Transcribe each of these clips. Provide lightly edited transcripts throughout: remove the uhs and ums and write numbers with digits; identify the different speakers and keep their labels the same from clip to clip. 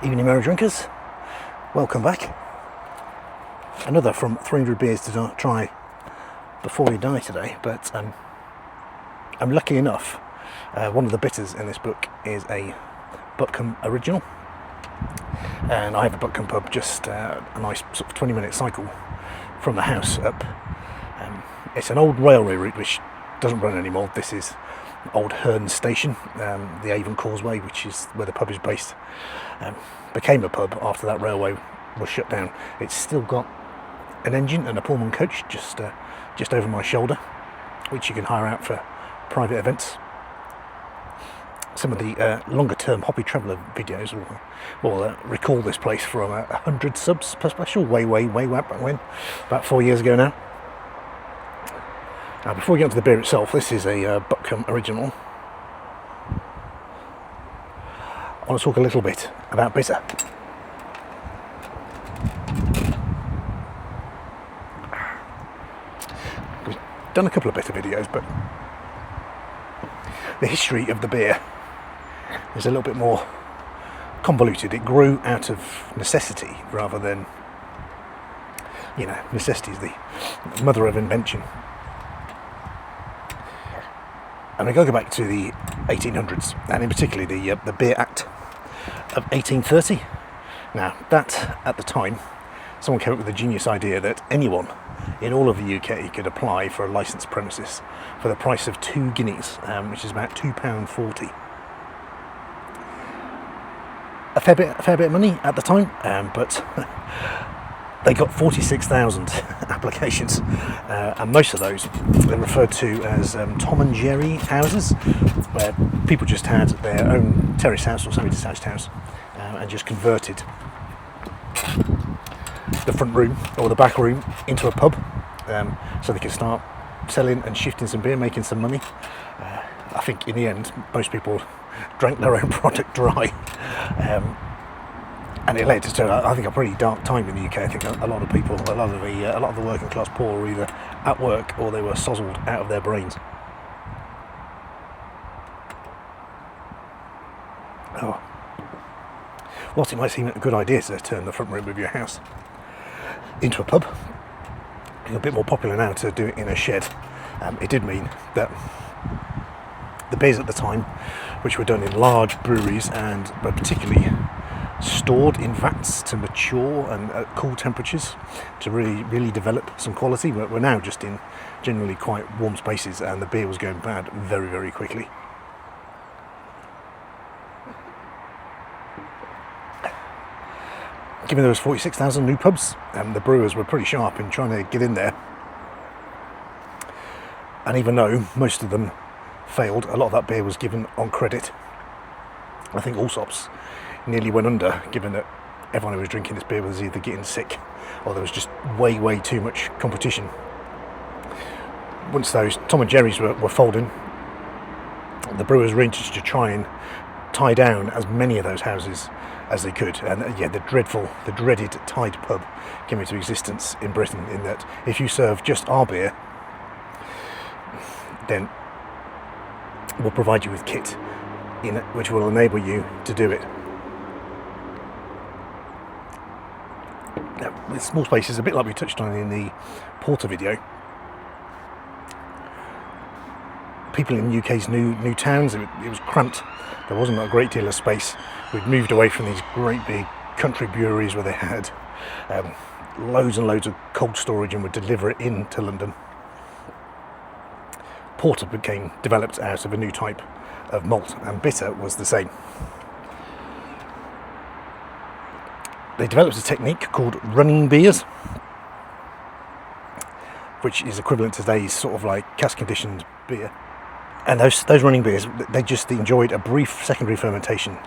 Speaker 1: Evening merry drinkers, welcome back. Another from 300 beers to try before we die today, but I'm lucky enough, one of the bitters in this book is a Butcombe original, and I have a Butcombe pub just a nice sort of 20-minute cycle from the house up. It's an old railway route which doesn't run anymore. This is old Herne station, the Avon Causeway, which is where the pub is based, became a pub after that railway was shut down. It's still got an engine and a Pullman coach just over my shoulder, which you can hire out for private events. Some of the longer term Hoppy Traveller videos will recall this place from 100 subs per special way back when, about 4 years ago now. Now, before we get into the beer itself, this is a Butcombe original. I want to talk a little bit about bitter. We've done a couple of bitter videos, but the history of the beer is a little bit more convoluted. It grew out of necessity rather than, necessity is the mother of invention. And we go back to the 1800s, and in particular the Beer Act of 1830. Now, that at the time, someone came up with the genius idea that anyone in all of the UK could apply for a licensed premises for the price of 2 guineas, which is about £2.40. A fair bit of money at the time, but they got 46,000 applications, and most of those they're referred to as Tom and Jerry houses, where people just had their own terrace house or semi-detached house and just converted the front room or the back room into a pub, so they could start selling and shifting some beer, making some money. I think in the end most people drank their own product dry. And it led to, I think, a pretty dark time in the UK. I think a lot of people, a lot of the working class poor were either at work or they were sozzled out of their brains. Oh. Whilst it might seem a good idea to turn the front room of your house into a pub, it's a bit more popular now to do it in a shed. It did mean that the beers at the time, which were done in large breweries and were particularly stored in vats to mature and at cool temperatures to really develop some quality, we're now just in generally quite warm spaces, and the beer was going bad very quickly. Given there was 46,000 new pubs, the brewers were pretty sharp in trying to get in there, and even though most of them failed, a lot of that beer was given on credit. I think Allsops nearly went under, given that everyone who was drinking this beer was either getting sick or there was just way too much competition. Once those Tom and Jerry's were folding, the brewers arranged to try and tie down as many of those houses as they could, and the dreaded Tide pub came into existence in Britain, in that if you serve just our beer, then we'll provide you with kit which will enable you to do it. With small spaces, a bit like we touched on in the Porter video, people in the UK's new towns, it was cramped. There wasn't a great deal of space. We'd moved away from these great big country breweries where they had loads and loads of cold storage and would deliver it into London. Porter became developed out of a new type of malt, and bitter was the same. They developed a technique called running beers, which is equivalent to today's sort of like cask conditioned beer. And those running beers, they just enjoyed a brief secondary fermentation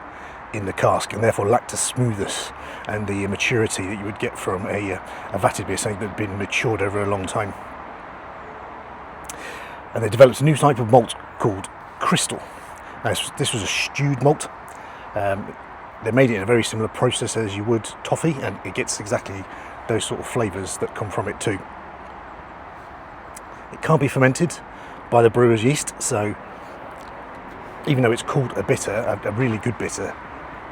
Speaker 1: in the cask, and therefore lacked the smoothness and the maturity that you would get from a vatted beer, something that had been matured over a long time. And they developed a new type of malt called Crystal. Now, this was a stewed malt. They made it in a very similar process as you would toffee, and it gets exactly those sort of flavours that come from it too. It can't be fermented by the brewer's yeast, so even though it's called a bitter, a really good bitter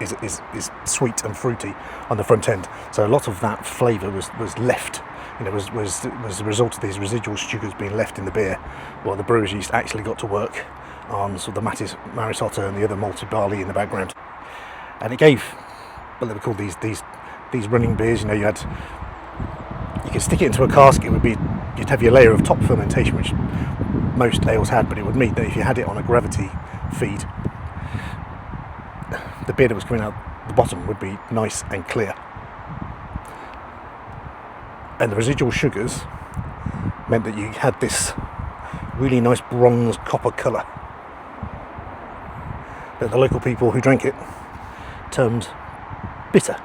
Speaker 1: is sweet and fruity on the front end. So a lot of that flavour was left, was the result of these residual sugars being left in the beer, while the brewer's yeast actually got to work on sort of the Marisotto and the other malted barley in the background. And it gave, well, they were called these running beers. You could stick it into a cask. You'd have your layer of top fermentation, which most ales had, but it would mean that if you had it on a gravity feed, the beer that was coming out the bottom would be nice and clear. And the residual sugars meant that you had this really nice bronze copper colour that the local people who drank it termed bitter.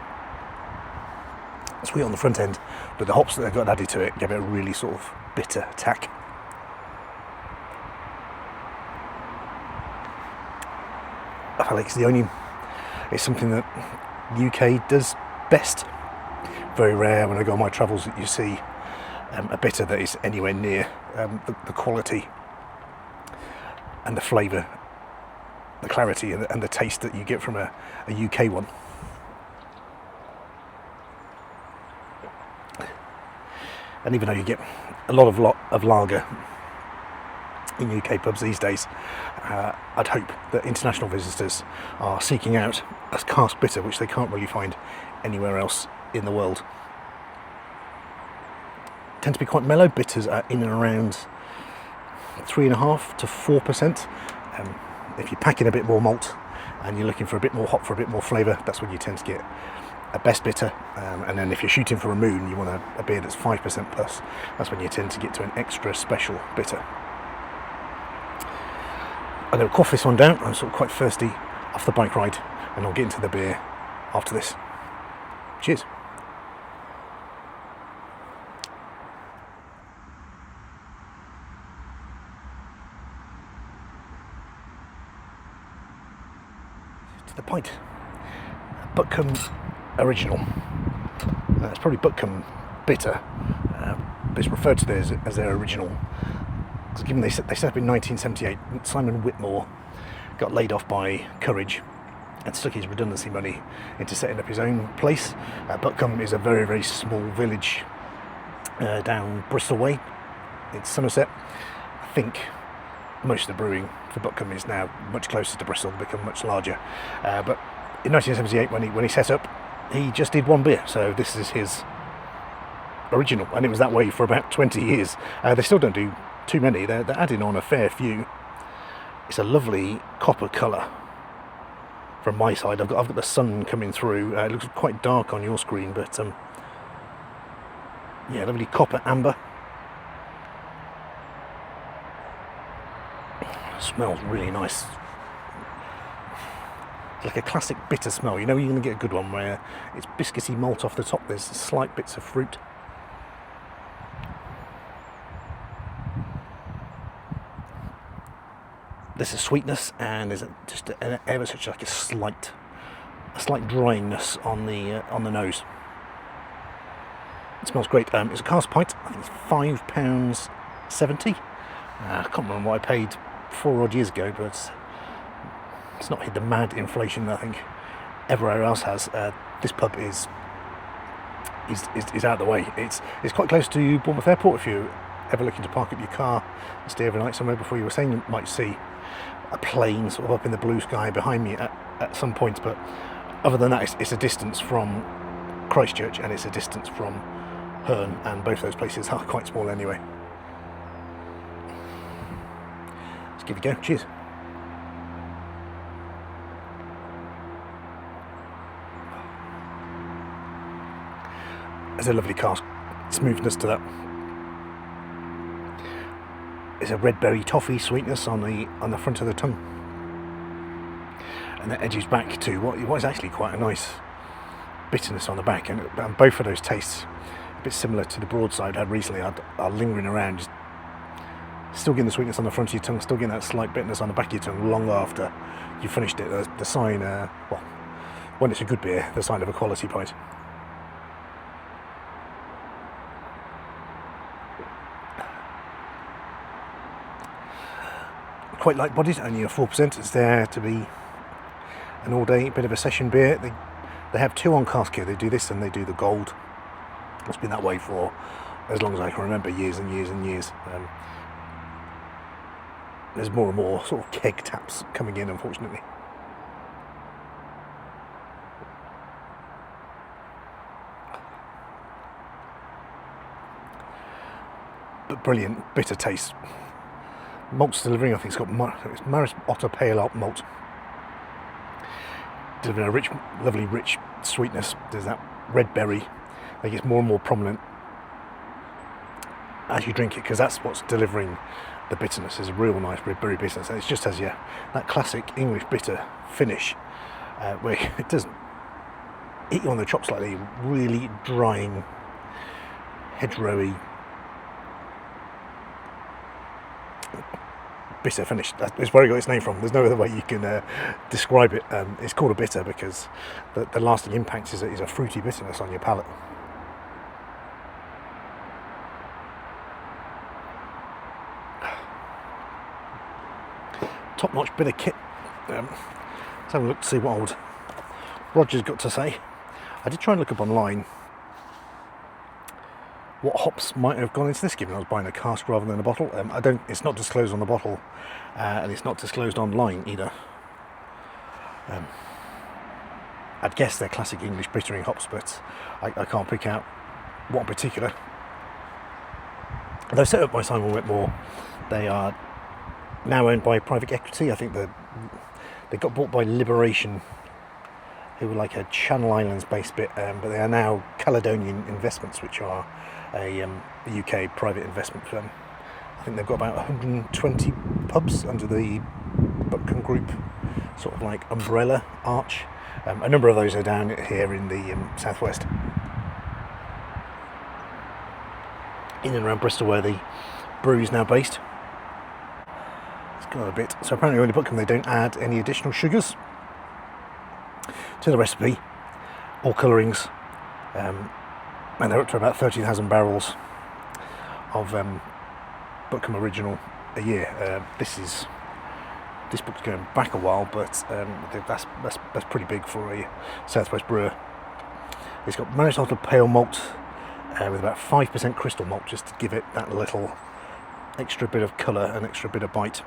Speaker 1: Sweet on the front end, but the hops that they got added to it gave it a really sort of bitter tack. I feel like it's something that UK does best. Very rare when I go on my travels that you see a bitter that is anywhere near the quality and the flavour, the clarity and the taste that you get from a UK one. And even though you get a lot of lager in UK pubs these days, I'd hope that international visitors are seeking out a cask bitter, which they can't really find anywhere else in the world. Tend to be quite mellow. Bitters are in and around 3.5% to 4%. If you're packing a bit more malt and you're looking for a bit more hop, for a bit more flavour, that's when you tend to get a best bitter. And then if you're shooting for a moon, you want a beer that's 5% plus. That's when you tend to get to an extra special bitter. I'm going to quaff this one down. I'm sort of quite thirsty off the bike ride, and I'll get into the beer after this. Cheers. To the pint. Butcombe Original. It's probably Butcombe Bitter, but it's referred to as their original. Because given they set up in 1978, Simon Whitmore got laid off by Courage and stuck his redundancy money into setting up his own place. Butcombe is a very, very small village down Bristol Way in Somerset. I think most of the brewing for Butcombe is now much closer to Bristol, become much larger. But in 1978, when he set up, he just did one beer, so this is his original, and it was that way for about 20 years. They still don't do too many. They're adding on a fair few. It's a lovely copper colour from my side. I've got the sun coming through. It looks quite dark on your screen, but yeah, lovely copper amber. Smells really nice. It's like a classic bitter smell. You know you're going to get a good one where it's biscuity malt off the top. There's slight bits of fruit. There's a sweetness, and there's just ever such like a slight dryingness on the nose. It smells great. It's a cask pint. I think it's £5.70. I can't remember what I paid 4 odd years ago, but it's not hit the mad inflation that I think everywhere else has. This pub is out of the way. It's quite close to Bournemouth Airport. If you're ever looking to park up your car and stay overnight somewhere before you were saying, you might see a plane sort of up in the blue sky behind me at some point. But other than that, it's a distance from Christchurch and it's a distance from Herne, and both those places are quite small anyway. Let's give it a go. Cheers. There's a lovely cask smoothness to that. There's a red berry toffee sweetness on the front of the tongue, and that edges back to what is actually quite a nice bitterness on the back. And both of those tastes, a bit similar to the broadside I had recently, are lingering around, just still getting the sweetness on the front of your tongue, still getting that slight bitterness on the back of your tongue long after you finished it. The sign, well, when it's a good beer, the sign of a quality pint. Quite light bodied, only a 4%. It's there to be an all-day bit of a session beer. They have two on cask here. They do this and they do the gold. It's been that way for as long as I can remember, years and years and years. There's more and more sort of keg taps coming in, unfortunately. But brilliant bitter taste. Malt's delivering, I think it's got it's Maris Otter Pale Alt malt. Delivering a rich, lovely rich sweetness. There's that red berry that gets more and more prominent as you drink it, because that's what's delivering the bitterness. Is a real nice red berry bitterness, and it just has that classic English bitter finish where it doesn't hit you on the chops slightly, really drying, hedgerowy bitter finish. That's where it got its name from. There's no other way you can describe it. It's called a bitter because the lasting impact is a fruity bitterness on your palate. Top-notch bit of kit. Let's have a look to see what old Roger's got to say. I did try and look up online what hops might have gone into this, given I was buying a cask rather than a bottle. It's not disclosed on the bottle, and it's not disclosed online either. I'd guess they're classic English bittering hops, but I can't pick out what in particular. They're set up by Simon Whitmore. They are now owned by private equity. I think they got bought by Liberation, who were like a Channel Islands based bit, but they are now Caledonian Investments, which are a UK private investment firm. I think they've got about 120 pubs under the Butcombe Group sort of like umbrella arch. A number of those are down here in the southwest, in and around Bristol, where the brewery is now based. It's got a bit. So apparently, when you Butcombe, they don't add any additional sugars to the recipe or colourings, and they're up to about 30,000 barrels of Butcombe Original a year. This book's going back a while, but that's pretty big for a southwest brewer. It's got Maris Otter Pale Malt with about 5% crystal malt, just to give it that little extra bit of colour and extra bit of bite.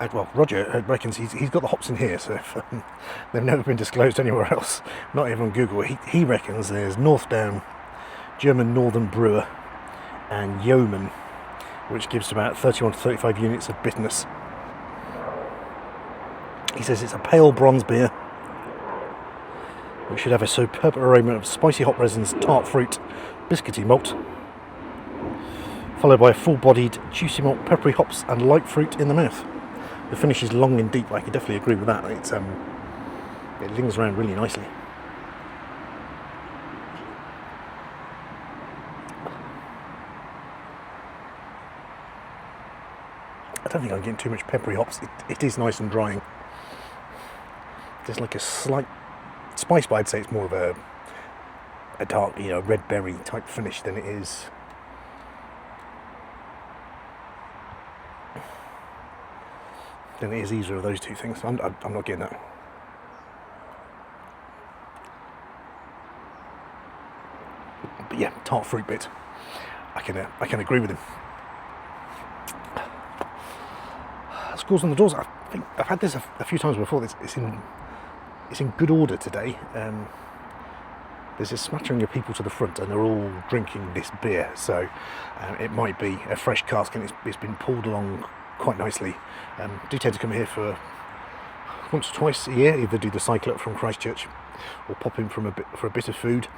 Speaker 1: And, well, Roger reckons he's got the hops in here, so if, they've never been disclosed anywhere else, not even on Google. He reckons there's North Down, German Northern Brewer, and Yeoman, which gives about 31 to 35 units of bitterness. He says it's a pale bronze beer, which should have a superb aroma of spicy hop resins, tart fruit, biscuity malt, followed by a full-bodied juicy malt, peppery hops, and light fruit in the mouth. The finish is long and deep. I could definitely agree with that. It lingers around really nicely. I don't think I'm getting too much peppery hops. It is nice and drying. There's like a slight spice, but I'd say it's more of a dark, red berry type finish than it is either of those two things. I'm not getting that. But yeah, tart fruit bit. I can agree with him. Scores on the doors. I think I've had this a few times before. It's in good order today. There's a smattering of people to the front, and they're all drinking this beer. So it might be a fresh cask, and it's been pulled along quite nicely. Do tend to come here for once or twice a year, either do the cycle up from Christchurch or pop in for a bit of food.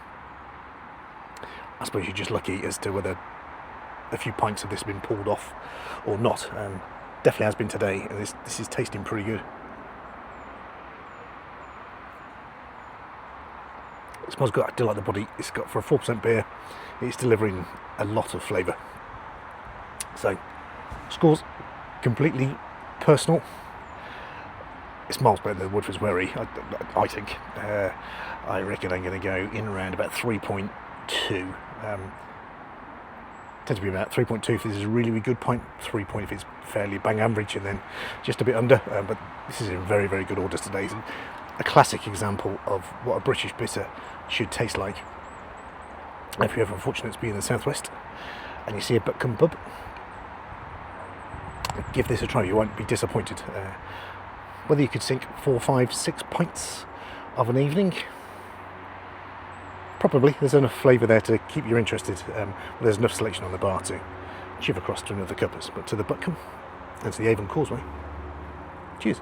Speaker 1: I suppose you're just lucky as to whether a few pints of this have been pulled off or not. Definitely has been today, and this is tasting pretty good. It smells good. I do like the body. It's got, for a 4% beer, it's delivering a lot of flavour. So, scores completely personal. It's miles better than Woodford's Wherry, I think. I reckon I'm going to go in around about 3.2. tends to be about 3.2 if this is a really, really good pint, 3 point if it's fairly bang average, and then just a bit under. But this is in very, very good order today. It's a classic example of what a British bitter should taste like. If you're ever fortunate to be in the southwest and you see a Butcombe pub, give this a try. You won't be disappointed. Whether you could sink 4, 5, 6 pints of an evening, probably. There's enough flavour there to keep you interested. There's enough selection on the bar to chiv across to another cuppers. But to the Butcombe and to the Avon Causeway, cheers.